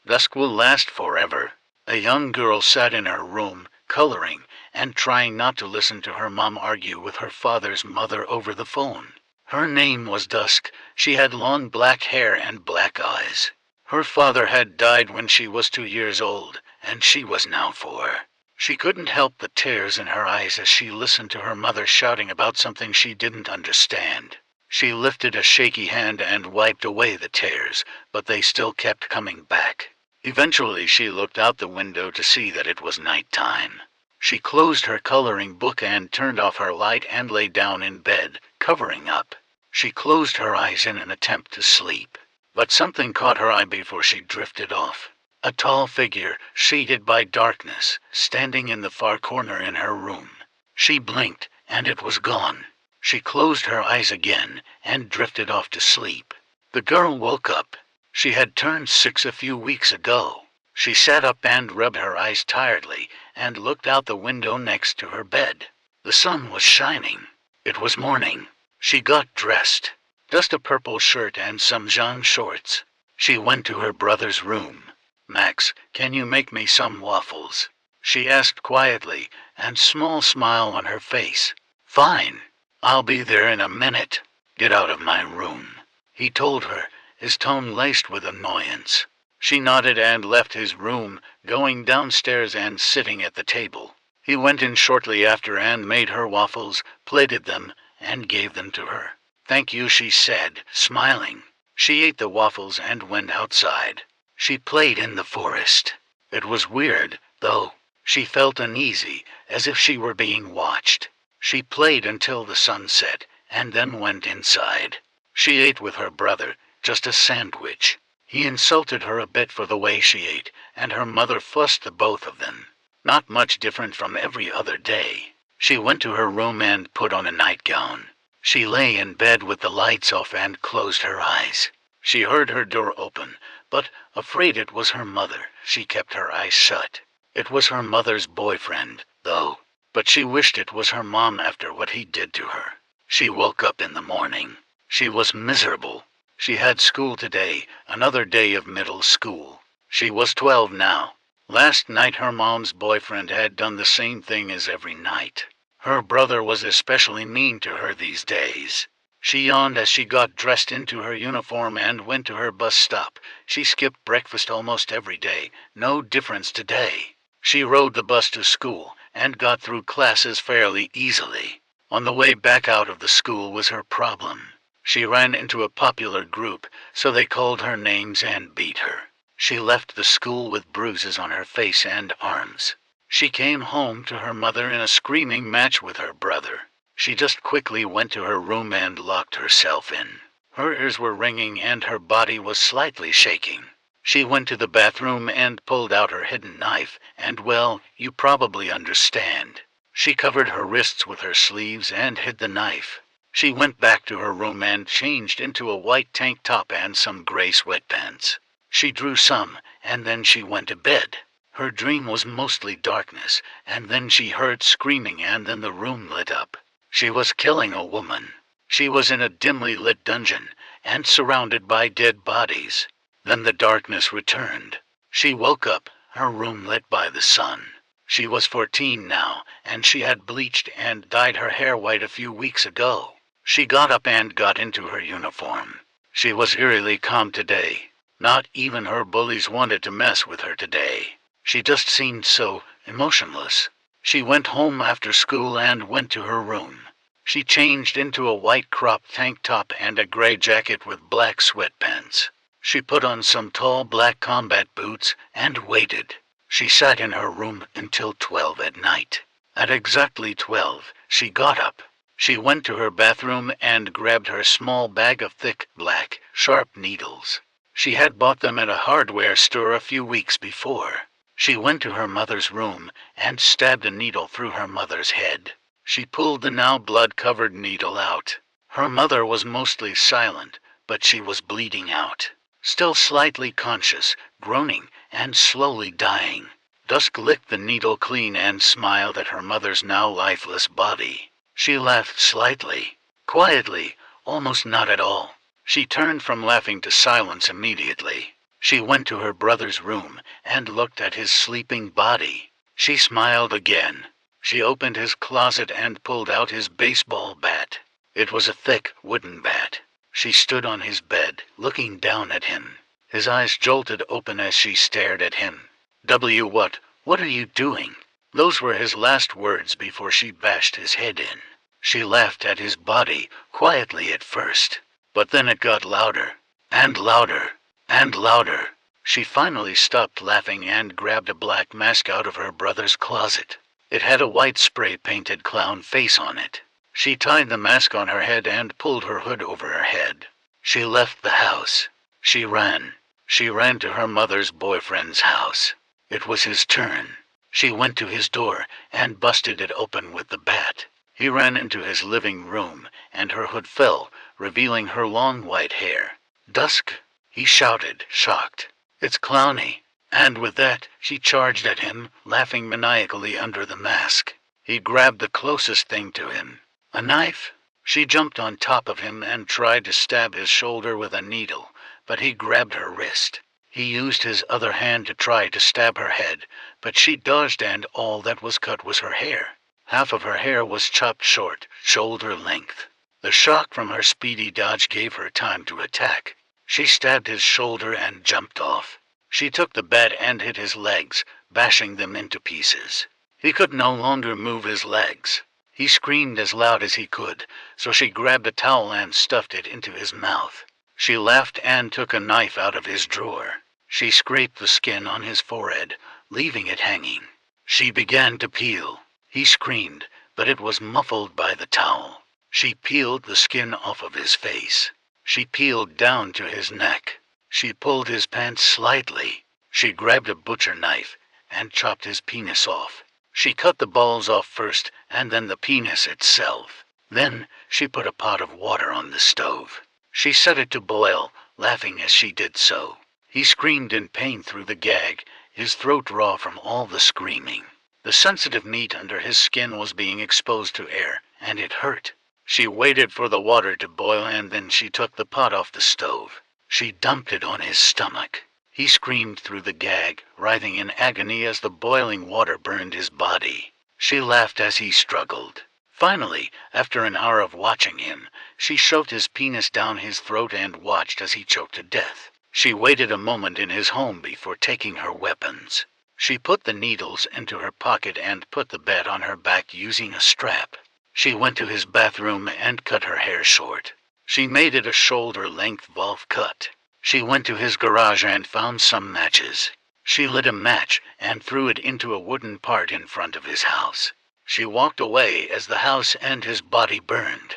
Dusk will last forever. A young girl sat in her room, coloring, and trying not to listen to her mom argue with her father's mother over the phone. Her name was Dusk. She had long black hair and black eyes. Her father had died when she was 2 years old, and she was now 4. She couldn't help the tears in her eyes as she listened to her mother shouting about something she didn't understand. She lifted a shaky hand and wiped away the tears, but they still kept coming back. Eventually she looked out the window to see that it was night time. She closed her coloring book and turned off her light and lay down in bed, covering up. She closed her eyes in an attempt to sleep, but something caught her eye before she drifted off. A tall figure, shaded by darkness, standing in the far corner in her room. She blinked, and it was gone. She closed her eyes again and drifted off to sleep. The girl woke up. She had turned 6 a few weeks ago. She sat up and rubbed her eyes tiredly and looked out the window next to her bed. The sun was shining. It was morning. She got dressed. Just a purple shirt and some jean shorts. She went to her brother's room. "Max, can you make me some waffles?" she asked quietly, and small smile on her face. "Fine. I'll be there in a minute. Get out of my room," he told her, his tone laced with annoyance. She nodded and left his room, going downstairs and sitting at the table. He went in shortly after and made her waffles, plated them, and gave them to her. "Thank you," she said, smiling. She ate the waffles and went outside. She played in the forest. It was weird, though. She felt uneasy, as if she were being watched. She played until the sun set, and then went inside. She ate with her brother, just a sandwich. He insulted her a bit for the way she ate, and her mother fussed the both of them. Not much different from every other day. She went to her room and put on a nightgown. She lay in bed with the lights off and closed her eyes. She heard her door open, but, afraid it was her mother, she kept her eyes shut. It was her mother's boyfriend, though, but she wished it was her mom after what he did to her. She woke up in the morning. She was miserable. She had school today, another day of middle school. She was 12 now. Last night her mom's boyfriend had done the same thing as every night. Her brother was especially mean to her these days. She yawned as she got dressed into her uniform and went to her bus stop. She skipped breakfast almost every day, no difference today. She rode the bus to school and got through classes fairly easily. On the way back out of the school was her problem. She ran into a popular group, so they called her names and beat her. She left the school with bruises on her face and arms. She came home to her mother in a screaming match with her brother. She just quickly went to her room and locked herself in. Her ears were ringing and her body was slightly shaking. She went to the bathroom and pulled out her hidden knife, and well, you probably understand. She covered her wrists with her sleeves and hid the knife. She went back to her room and changed into a white tank top and some gray sweatpants. She drew some, and then she went to bed. Her dream was mostly darkness, and then she heard screaming and then the room lit up. She was killing a woman. She was in a dimly lit dungeon, and surrounded by dead bodies. Then the darkness returned. She woke up, her room lit by the sun. She was 14 now, and she had bleached and dyed her hair white a few weeks ago. She got up and got into her uniform. She was eerily calm today. Not even her bullies wanted to mess with her today. She just seemed so emotionless. She went home after school and went to her room. She changed into a white crop tank top and a gray jacket with black sweatpants. She put on some tall black combat boots and waited. She sat in her room until 12 at night. At exactly 12, she got up. She went to her bathroom and grabbed her small bag of thick, black, sharp needles. She had bought them at a hardware store a few weeks before. She went to her mother's room and stabbed a needle through her mother's head. She pulled the now blood-covered needle out. Her mother was mostly silent, but she was bleeding out. Still slightly conscious, groaning, and slowly dying. Dusk licked the needle clean and smiled at her mother's now lifeless body. She laughed slightly, quietly, almost not at all. She turned from laughing to silence immediately. She went to her brother's room and looked at his sleeping body. She smiled again. She opened his closet and pulled out his baseball bat. It was a thick, wooden bat. She stood on his bed, looking down at him. His eyes jolted open as she stared at him. What are you doing?" Those were his last words before she bashed his head in. She laughed at his body, quietly at first. But then it got louder, and louder, and louder. She finally stopped laughing and grabbed a black mask out of her brother's closet. It had a white spray-painted clown face on it. She tied the mask on her head and pulled her hood over her head. She left the house. She ran. She ran to her mother's boyfriend's house. It was his turn. She went to his door and busted it open with the bat. He ran into his living room, and her hood fell, revealing her long white hair. "Dusk!" he shouted, shocked. "It's Clowny." And with that, she charged at him, laughing maniacally under the mask. He grabbed the closest thing to him. A knife? She jumped on top of him and tried to stab his shoulder with a needle, but he grabbed her wrist. He used his other hand to try to stab her head, but she dodged, and all that was cut was her hair. Half of her hair was chopped short, shoulder length. The shock from her speedy dodge gave her time to attack. She stabbed his shoulder and jumped off. She took the bat and hit his legs, bashing them into pieces. He could no longer move his legs. He screamed as loud as he could, so she grabbed a towel and stuffed it into his mouth. She laughed and took a knife out of his drawer. She scraped the skin on his forehead, leaving it hanging. She began to peel. He screamed, but it was muffled by the towel. She peeled the skin off of his face. She peeled down to his neck. She pulled his pants slightly. She grabbed a butcher knife and chopped his penis off. She cut the balls off first, and then the penis itself. Then she put a pot of water on the stove. She set it to boil, laughing as she did so. He screamed in pain through the gag, his throat raw from all the screaming. The sensitive meat under his skin was being exposed to air, and it hurt. She waited for the water to boil, and then she took the pot off the stove. She dumped it on his stomach. He screamed through the gag, writhing in agony as the boiling water burned his body. She laughed as he struggled. Finally, after an hour of watching him, she shoved his penis down his throat and watched as he choked to death. She waited a moment in his home before taking her weapons. She put the needles into her pocket and put the bat on her back using a strap. She went to his bathroom and cut her hair short. She made it a shoulder-length valve cut. She went to his garage and found some matches. She lit a match and threw it into a wooden part in front of his house. She walked away as the house and his body burned.